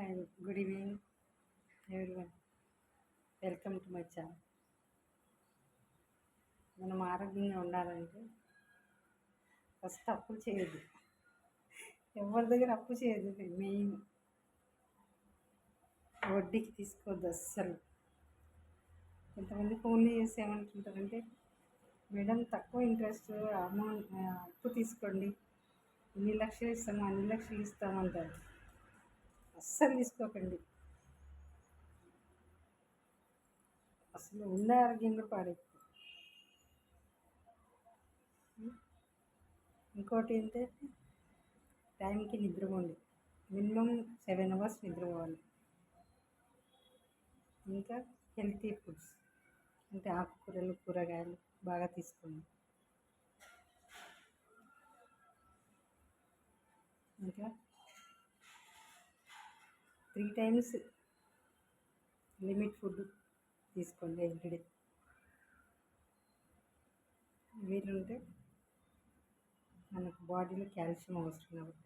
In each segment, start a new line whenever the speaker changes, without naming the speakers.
And good evening, everyone. Welcome to my channel. మనం ఆరోగ్యంగా ఉండాలంటే ఫస్ట్ అప్పులు చేయొద్దు. ఎవరి దగ్గర అప్పు చేయొద్దు. మెయిన్ వడ్డీకి తీసుకోవద్దు అస్సలు. కొంతమంది ఫోన్లు చేసి ఏమంటుంటారంటే, మేడం తక్కువ ఇంట్రెస్ట్ అమౌంట్ అప్పు తీసుకోండి, ఇన్ని లక్షలు ఇస్తాము అన్ని లక్షలు ఇస్తామంటారు. అస్సలు తీసుకోకండి. అసలు ఉన్న ఆరోగ్యం కూడా పాడైపోతుంది. ఇంకోటి ఏంటంటే టైంకి నిద్రపోండి. మినిమం 7 అవర్స్ నిద్రపోవాలి. ఇంకా హెల్తీ ఫుడ్స్ అంటే ఆకుకూరలు, కూరగాయలు బాగా తీసుకోండి. ఇంకా 3 టైమ్స్ లిమిట్ ఫుడ్ తీసుకోండి ఎవ్రీడే. వీలుంటే మనకు బాడీలో కాల్షియం అవసరం కాబట్టి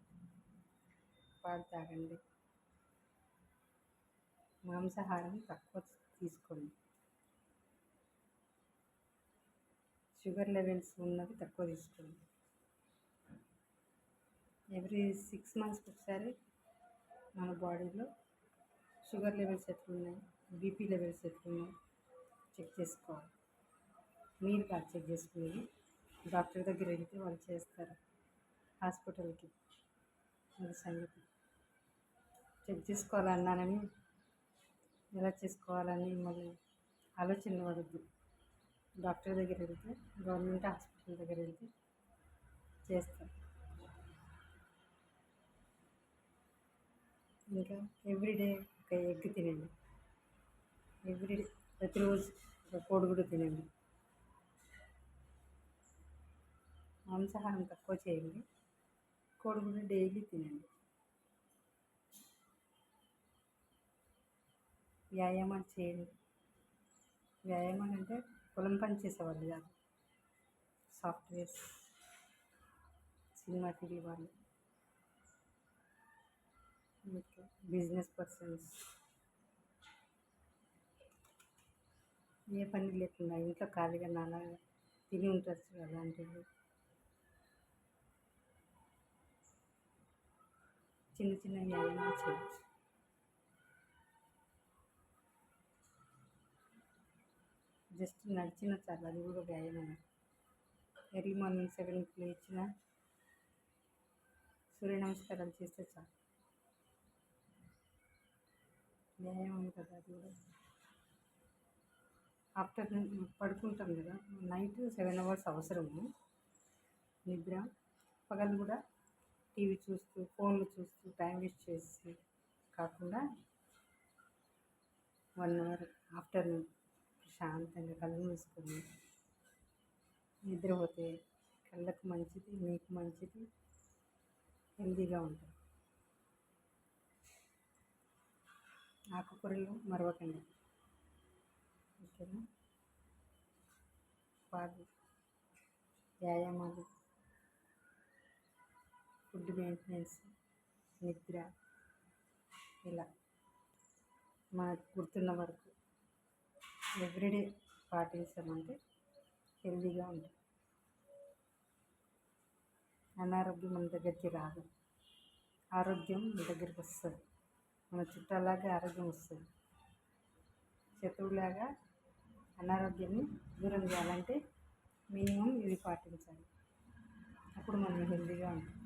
పాలు తాగండి. మాంసాహారం తక్కువ తీసుకోండి. షుగర్ లెవెల్స్ ఉన్నది తక్కువ తీసుకోండి. ఎవ్రీ 6 మంత్స్కి ఒకసారి మన బాడీలో షుగర్ లెవెల్స్ ఎట్లున్నాయి, బీపీ లెవెల్స్ ఎట్లున్నాయి చెక్ చేసుకోవాలి. మీరు కాదు చెక్ చేసుకునేది, డాక్టర్ దగ్గర వెళ్తే వాళ్ళు చేస్తారు. హాస్పిటల్కి అది సంగతి. చెక్ చేసుకోవాలన్నానని ఎలా చేసుకోవాలని మళ్ళీ ఆలోచన పడద్దు. డాక్టర్ దగ్గర వెళ్తే, గవర్నమెంట్ హాస్పిటల్ దగ్గర వెళ్తే చేస్తారు. ఇంకా ఎవ్రీడే ఒక ఎగ్ తినండి. ఎవ్రీడే ప్రతిరోజు ఒక కోడిగుడ్డు తినండి. మాంసాహారం తక్కువ చేయండి, కోడిగుడ్డు డైలీ తినండి. వ్యాయామాలు చేయండి. వ్యాయామాలు అంటే పొలం పని చేసేవాళ్ళు కాదు, సాఫ్ట్వేర్స్, సినిమా టీవీ వాళ్ళు, బిజినెస్ పర్సన్స్, ఏ పని లేకుండా ఇంట్లో ఖాళీగా నాలా తిని ఉంటారు అలాంటివి. చిన్న చిన్న వ్యాయామాలు చేయొచ్చు. జస్ట్ నడిచిన చాలు, అది కూడా వ్యాయామం. ఎర్లీ మార్నింగ్ 7కి లేచిన సూర్య నమస్కారాలు చేస్తే చాలు, వ్యాయామం కదా అది కూడా. ఆఫ్టర్నూన్ పడుకుంటాం కదా, నైట్ 7 అవర్స్ అవసరము నిద్ర. పగలు కూడా టీవీ చూస్తూ, ఫోన్లు చూస్తూ టైం వేస్ట్ చేసి కాకుండా 1 అవర్ ఆఫ్టర్నూన్ ప్రశాంతంగా కళ్ళు మూసుకొని నిద్రపోతే కళ్ళకు మంచిది, మీకు మంచిది, హెల్తీగా ఉంటుంది. ఆకుకూరలు మరవకండి, ఓకేనా? పాలు, వ్యాయామాలు, ఫుడ్ మెయింటెనెన్స్, నిద్ర, ఇలా మనకు గుర్తున్న వరకు ఎవ్రీడే పాటించామంటే హెల్తీగా ఉంటుంది. అనారోగ్యం మన దగ్గరికి రాదు, ఆరోగ్యం మన దగ్గరికి వస్తుంది. మన చుట్టాలాగా ఆరోగ్యం వస్తుంది. శత్రువులాగా అనారోగ్యాన్ని దూరం చేయాలంటే మినిమం ఇవి పాటించాలి. అప్పుడు మనం హెల్తీగా ఉంటాం.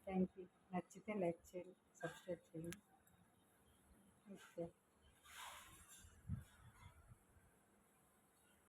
Thank you. నచ్చితే లైక్ చేయండి, సబ్స్క్రైబ్ చేయండి. ఓకే.